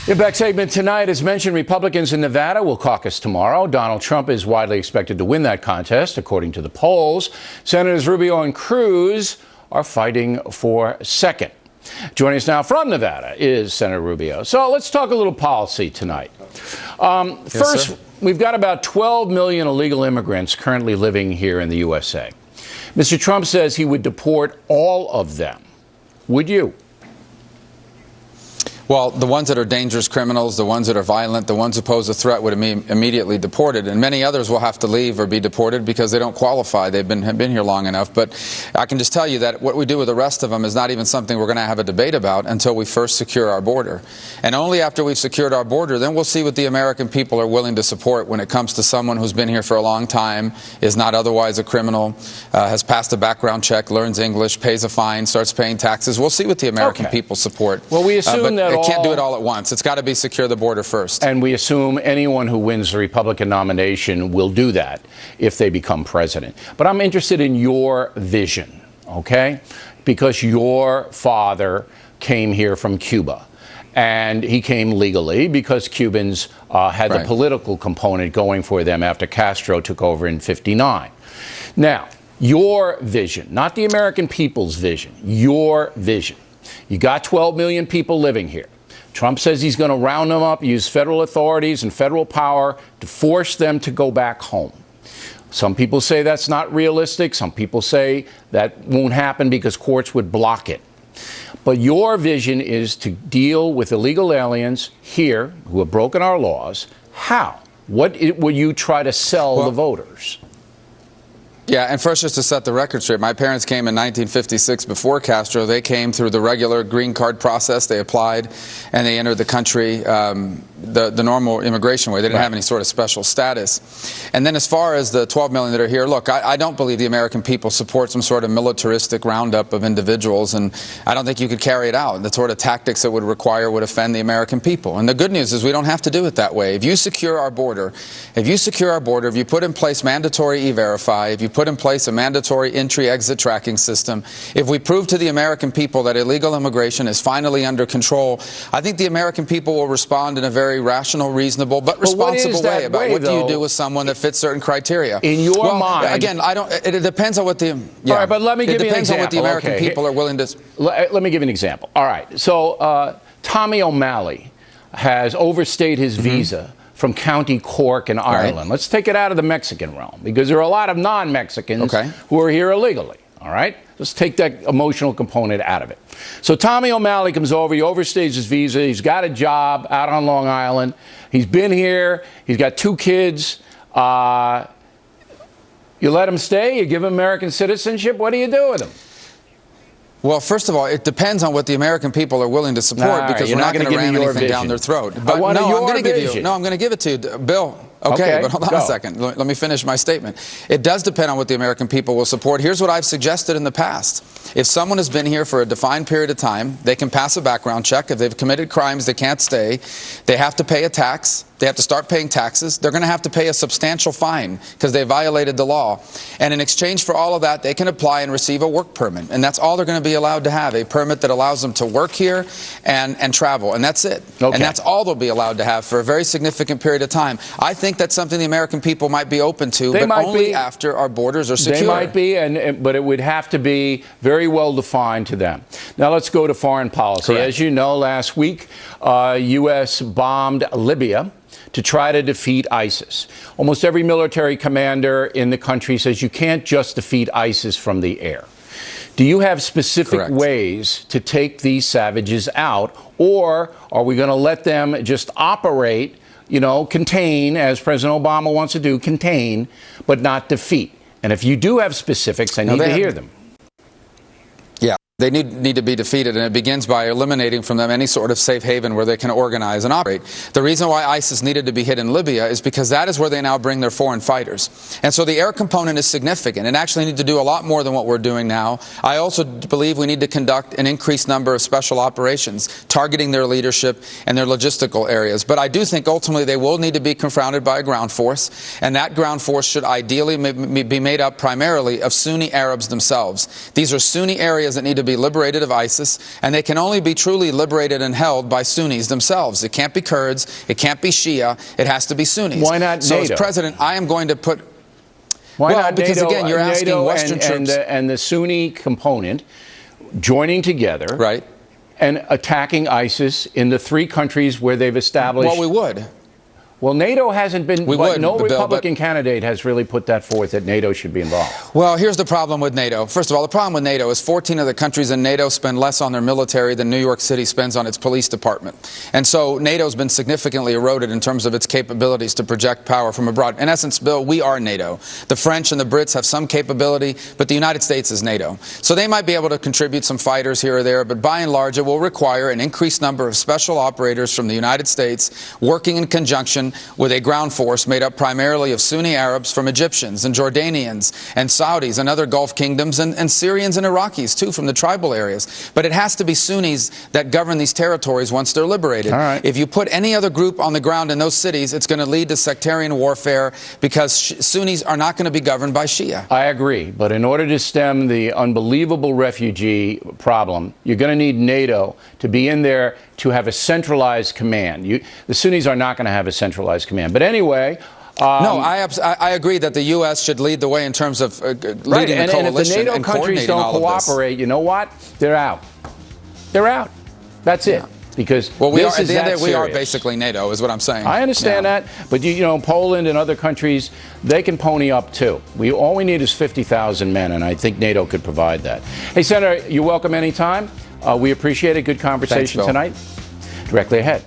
The back segment tonight, as mentioned, Republicans in Nevada will caucus tomorrow. Donald Trump is widely expected to win that contest, according to the polls. Senators Rubio and Cruz are fighting for second. Joining us now from Nevada is Senator Rubio. So let's talk a little policy tonight. First, we've got about 12 million illegal immigrants currently living here in the USA. Mr. Trump says he would deport all of them. Would you? Well, the ones that are dangerous criminals, the ones that are violent, the ones who pose a threat would be immediately deported. And many others will have to leave or be deported because they don't qualify. Have been here long enough. But I can just tell you that what we do with the rest of them is not even something we're going to have a debate about until we first secure our border. And only after we've secured our border, then we'll see what the American people are willing to support when it comes to someone who's been here for a long time, is not otherwise a criminal, has passed a background check, learns English, pays a fine, starts paying taxes. We'll see what the American people support. Well, we assume that it can't do it all at once. It's got to be secure the border first. And we assume anyone who wins the Republican nomination will do that if they become president. But I'm interested in your vision, okay? Because your father came here from Cuba. And he came legally because Cubans had the political component going for them after Castro took over in '59. Now, your vision, not the American people's vision, your vision. You got 12 million people living here. Trump says he's going to round them up, use federal authorities and federal power to force them to go back home. Some people say that's not realistic. Some people say that won't happen because courts would block it. But your vision is to deal with illegal aliens here who have broken our laws. How? What will you try to sell the voters? Yeah, and first, just to set the record straight, my parents came in 1956 before Castro. They came through the regular green card process. They applied, and they entered the country the normal immigration way. They didn't have any sort of special status. And then as far as the 12 million that are here, look, I don't believe the American people support some sort of militaristic roundup of individuals, and I don't think you could carry it out. The sort of tactics it would require would offend the American people. And the good news is we don't have to do it that way. If you secure our border, if you put in place mandatory E-Verify, if you put in place a mandatory entry-exit tracking system, if we prove to the American people that illegal immigration is finally under control, I think the American people will respond in a very rational, reasonable, but responsible way about what do you do with someone that fits certain criteria. In your mind, again, it depends on what the all right, but let me give you an example. It depends on what the American people are willing to. Let me give you an example. All right, so Tommy O'Malley has overstayed his visa from County Cork in Ireland. Right. Let's take it out of the Mexican realm, because there are a lot of non-Mexicans who are here illegally. All right? Let's take that emotional component out of it. So Tommy O'Malley comes over, he overstays his visa, he's got a job out on Long Island, he's been here, he's got 2 kids. You let him stay, you give him American citizenship, what do you do with him? Well, first of all, it depends on what the American people are willing to support, because we're not going to ram anything down their throat. But I'm going to give it to you, Bill. Okay, but hold on a second. Let me finish my statement. It does depend on what the American people will support. Here's what I've suggested in the past. If someone has been here for a defined period of time, they can pass a background check. If they've committed crimes, they can't stay. They have to pay a tax. They have to start paying taxes. They're going to have to pay a substantial fine because they violated the law. And in exchange for all of that, they can apply and receive a work permit. And that's all they're going to be allowed to have, a permit that allows them to work here and travel. And that's it. Okay. And that's all they'll be allowed to have for a very significant period of time. I think that's something the American people might be open to, but only after our borders are secure. They might be, but it would have to be very well defined to them. Now let's go to foreign policy. Correct. As you know, last week, U.S. bombed Libya to try to defeat ISIS. Almost every military commander in the country says you can't just defeat ISIS from the air. Do you have specific ways to take these savages out, or are we going to let them just operate, contain, as President Obama wants to do, contain, but not defeat? And if you do have specifics, I need to hear them. They need to be defeated, and it begins by eliminating from them any sort of safe haven where they can organize and operate. The reason why ISIS needed to be hit in Libya is because that is where they now bring their foreign fighters. And so the air component is significant and actually need to do a lot more than what we're doing now. I also believe we need to conduct an increased number of special operations, targeting their leadership and their logistical areas. But I do think ultimately they will need to be confronted by a ground force, and that ground force should ideally be made up primarily of Sunni Arabs themselves. These are Sunni areas that need to be be liberated of ISIS, and they can only be truly liberated and held by Sunnis themselves. It can't be Kurds. It can't be Shia. It has to be Sunnis. Why not So NATO? as president, I am going to put... Why well, not because NATO, again, you're asking NATO Western troops... and the Sunni component joining together, right, and attacking ISIS in the 3 countries where they've established... Well, we would. Well, NATO hasn't been... We would, no Bill, Republican candidate has really put that forth, that NATO should be involved. Well, here's the problem with NATO. First of all, the problem with NATO is 14 of the countries in NATO spend less on their military than New York City spends on its police department. And so NATO's been significantly eroded in terms of its capabilities to project power from abroad. In essence, Bill, we are NATO. The French and the Brits have some capability, but the United States is NATO. So they might be able to contribute some fighters here or there, but by and large, it will require an increased number of special operators from the United States working in conjunction with a ground force made up primarily of Sunni Arabs from Egyptians and Jordanians and Saudis and other Gulf kingdoms and Syrians and Iraqis, too, from the tribal areas. But it has to be Sunnis that govern these territories once they're liberated. All right. If you put any other group on the ground in those cities, it's going to lead to sectarian warfare because Sunnis are not going to be governed by Shia. I agree. But in order to stem the unbelievable refugee problem, you're going to need NATO to be in there to have a centralized command. The Sunnis are not going to have a centralized command. But anyway... no, I agree that the U.S. should lead the way in terms of leading a coalition and if the NATO and countries don't cooperate, you know what? They're out. They're out. That's it. Because well, we this are, is at the end that of the day, we are serious. basically NATO, is what I'm saying. I understand that, but you know, Poland and other countries, they can pony up too. All we need is 50,000 men, and I think NATO could provide that. Hey, Senator, you're welcome anytime. We appreciate a good conversation Thanks, Bill. tonight. Directly ahead.